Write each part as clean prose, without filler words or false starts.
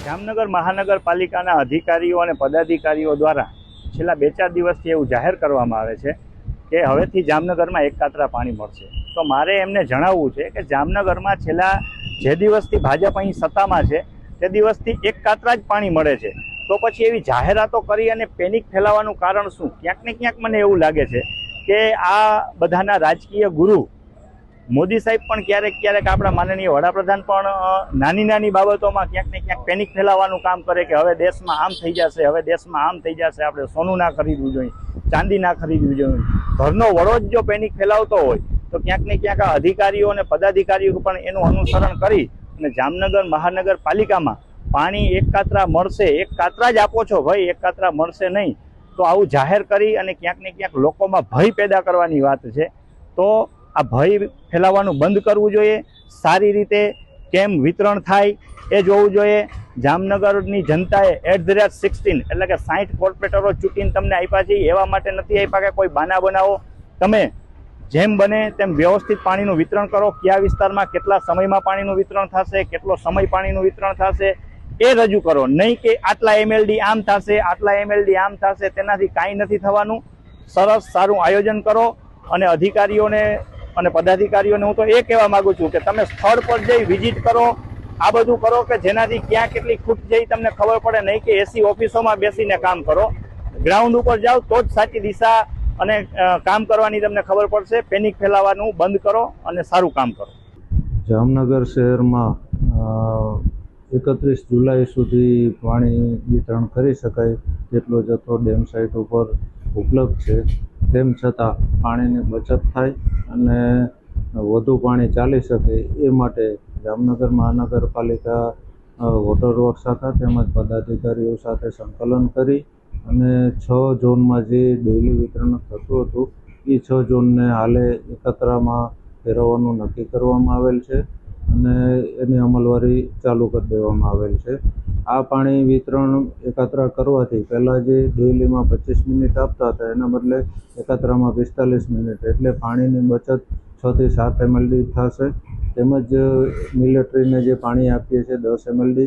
જામનગર મહાનગરપાલિકાના અધિકારીઓ અને પદાધિકારીઓ દ્વારા છેલ્લા 2-4 દિવસથી એવું જાહેર કરવામાં આવે છે કે હવેથી જામનગરમાં એકાત્રા પાણી મળશે। તો મારે એમને જણાવવું છે કે જામનગરમાં છેલ્લા જે દિવસથી ભાજપ અહીં સત્તામાં છે તે દિવસથી એકાત્રા જ પાણી મળે છે। તો પછી એવી જાહેરાતો કરી અને પેનિક ફેલાવવાનું કારણ શું? ક્યાંક ને ક્યાંક મને એવું લાગે છે કે આ બધાના રાજકીય ગુરુ મોદી સાહેબ પણ ક્યારેક આપણા માનનીય વડાપ્રધાન પણ નાની બાબતોમાં ક્યાંક ને ક્યાંક પેનિક ફેલાવવાનું કામ કરે કે હવે દેશમાં આમ થઈ જશે, હવે દેશમાં આમ થઈ જશે, આપણે સોનું ના ખરીદવું જોઈએ, ચાંદી ના ખરીદવી જોઈએ। ઘરનો વડો જ જો પેનિક ફેલાવતો હોય તો ક્યાંક ને ક્યાંક આ અધિકારીઓ અને પદાધિકારીઓ પણ એનું અનુસરણ કરી અને જામનગર મહાનગરપાલિકામાં પાણી એકાત્રા મળશે, એકાત્રા જ આપો છો ભાઈ, એકાત્રા મળશે નહીં તો આવું જાહેર કરી અને ક્યાંક ને ક્યાંક લોકોમાં ભય પેદા કરવાની વાત છે। તો આ ભય ફેલાવવાનું બંધ કરવું જોઈએ। સારી રીતે કેમ વિતરણ થાય એ જોવું જોઈએ। જામનગરની જનતાએ @ 16 એટલે કે 60 કોર્પોરેટરો ચૂંટીને તમને આપ્યા છે, એવા માટે નથી આપ્યા કે કોઈ બાના બનાવો। તમે જેમ બને તેમ વ્યવસ્થિત પાણીનું વિતરણ કરો। કયા વિસ્તારમાં કેટલા સમયમાં પાણીનું વિતરણ થશે, કેટલો સમય પાણીનું વિતરણ થશે એ રજૂ કરો, નહીં કે આટલા MLD આમ થશે, આટલા MLD આમ થશે, તેનાથી કાંઈ નથી થવાનું। સરસ સારું આયોજન કરો અને અધિકારીઓને અને પદાધિકારીઓને હું તો એ કહેવા માંગુ છું કે તમે સ્થળ પર જઈ વિઝિટ કરો, આ બધું કરો કે જેનાથી ક્યાં કેટલી ખૂટ જઈ તમને ખબર પડે, નહીં કે એસી ઓફિસોમાં બેસીને કામ કરો। ગ્રાઉન્ડ ઉપર જાઓ તો જ સાચી દિશા અને કામ કરવાની તમને ખબર પડશે। પેનિક ફેલાવાનું બંધ કરો અને સારું કામ કરો। જામનગર શહેરમાં 31 જુલાઈ સુધી પાણી વિતરણ કરી શકાય તેટલો જથ્થો ડેમ સાઇટ ઉપર ઉપલબ્ધ છે। તેમ છતાં પાણીની બચત થાય અને વધુ પાણી ચાલી શકે એ માટે જામનગર મહાનગરપાલિકા વોટર વર્ક શાખા તેમજ પદાધિકારીઓ સાથે સંકલન કરી અને 6 ઝોનમાં જે ડેઇલી વિતરણ થતું હતું એ 6 ઝોનને હાલે એકત્રામાં ફેરવવાનું નક્કી કરવામાં આવેલ છે અને એની અમલવારી ચાલુ કરી દેવામાં આવેલ છે। આ પાણી વિતરણ એકાત્રા કરવાથી પહેલાં જે ડેઇલીમાં 25 મિનિટ આપતા હતા એના બદલે એકાત્રામાં 45 મિનિટ, એટલે પાણીની બચત 6 થી 7 MLD થશે। તેમજ મિલિટરીને જે પાણી આપીએ છીએ 10 MLD,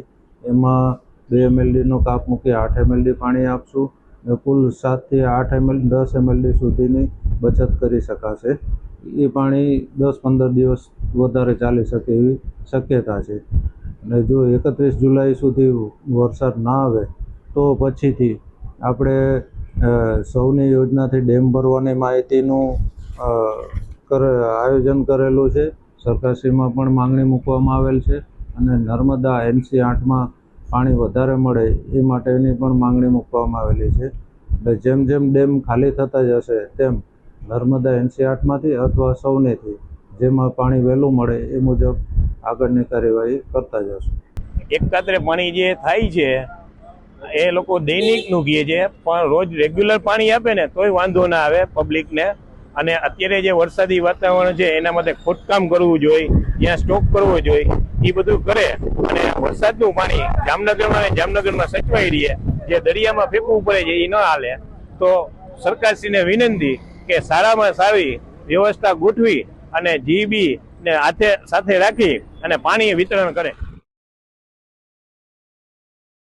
એમાં 2 MLDનો કાપ મૂકી 8 MLD પાણી આપશું। કુલ 7 થી 8 MLD 10 MLD સુધીની બચત કરી શકાશે। એ પાણી 10-15 દિવસ વધારે ચાલી શકે એવી શક્યતા છે અને જો 31 જુલાઈ સુધી વરસાદ ના આવે તો પછીથી આપણે સૌની યોજનાથી ડેમ ભરવાની માહિતીનું આયોજન કરેલું છે। સરકારશ્રીમાં પણ માંગણી મૂકવામાં આવેલ છે અને નર્મદા NC8માં પાણી વધારે મળે એ માટેની પણ માંગણી મૂકવામાં આવેલી છે। એટલે જેમ ડેમ ખાલી થતા જશે તેમ નર્મદા NC8માંથી અથવા સૌનેથી જેમાં પાણી વહેલું મળે એ મુજબ આગળની કાર્યવાહી કરતા જશું। એકાત્રે પાણી જે થાય છે એ લોકો દૈનિકનું કહે છે, પણ રોજ રેગ્યુલર પાણી આપે ને તોય વાંધો ના આવે પબ્લિકને। અને અત્યારે જે વરસાદી વાતાવરણ છે એના માટે ખોદકામ કરવું જોઈએ, જ્યાં સ્ટોક કરવો જોઈએ એ બધું કરે અને વરસાદનું પાણી જામનગરમાં સચવાઈ રહે, જે દરિયામાં ફેંકવું પડે છે એ ન હાલે। તો સરકારશ્રીને વિનંતી કે સારામાં સારી વ્યવસ્થા ગોઠવી અને GB ને સાથે રાખી અને પાણી વિતરણ કરે।